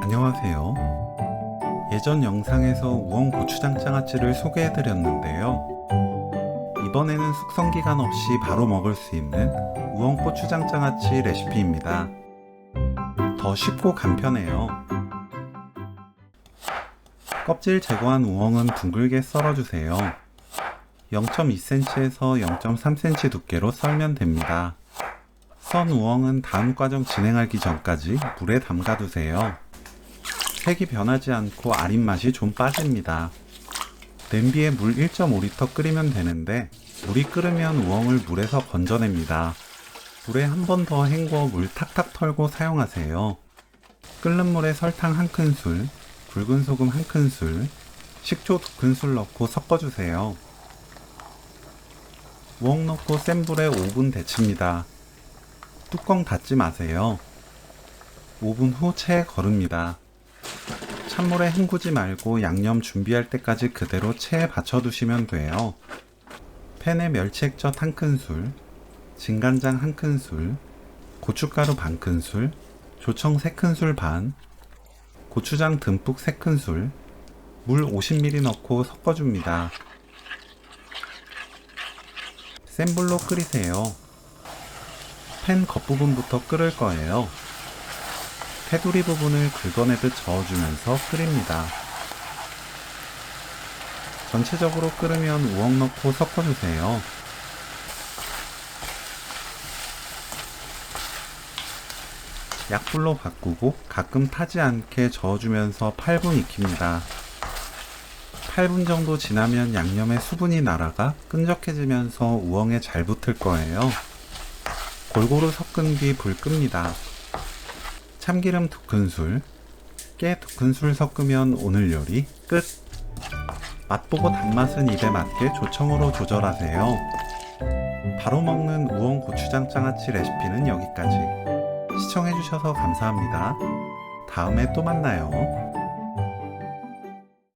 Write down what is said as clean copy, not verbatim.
안녕하세요. 예전 영상에서 우엉 고추장 장아찌를 소개해드렸는데요. 이번에는 숙성기간 없이 바로 먹을 수 있는 우엉 고추장 장아찌 레시피입니다. 더 쉽고 간편해요. 껍질 제거한 우엉은 둥글게 썰어주세요. 0.2cm에서 0.3cm 두께로 썰면 됩니다. 썬 우엉은 다음 과정 진행하기 전까지 물에 담가두세요. 색이 변하지 않고 아린 맛이 좀 빠집니다. 냄비에 물 1.5L 끓이면 되는데 물이 끓으면 우엉을 물에서 건져냅니다. 물에 한 번 더 헹궈 물 탁탁 털고 사용하세요. 끓는 물에 설탕 1큰술, 굵은 소금 1큰술, 식초 2큰술 넣고 섞어주세요. 우엉 넣고 센 불에 5분 데칩니다. 뚜껑 닫지 마세요. 5분 후 체에 거릅니다. 찬물에 헹구지 말고 양념 준비할 때까지 그대로 체에 받쳐두시면 돼요. 팬에 멸치액젓 1큰술, 진간장 1큰술, 고춧가루 반큰술, 조청 3큰술 반, 고추장 듬뿍 3큰술, 물 50ml 넣고 섞어줍니다. 센 불로 끓이세요. 팬 겉부분부터 끓을 거예요. 테두리 부분을 긁어내듯 저어주면서 끓입니다. 전체적으로 끓으면 우엉 넣고 섞어주세요. 약불로 바꾸고 가끔 타지 않게 저어주면서 8분 익힙니다. 8분 정도 지나면 양념에 수분이 날아가 끈적해지면서 우엉에 잘 붙을 거예요. 골고루 섞은 뒤 불 끕니다. 참기름 2큰술, 깨 2큰술 섞으면 오늘 요리 끝! 맛보고 단맛은 입에 맞게 조청으로 조절하세요. 바로 먹는 우엉 고추장 장아찌 레시피는 여기까지. 시청해주셔서 감사합니다. 다음에 또 만나요.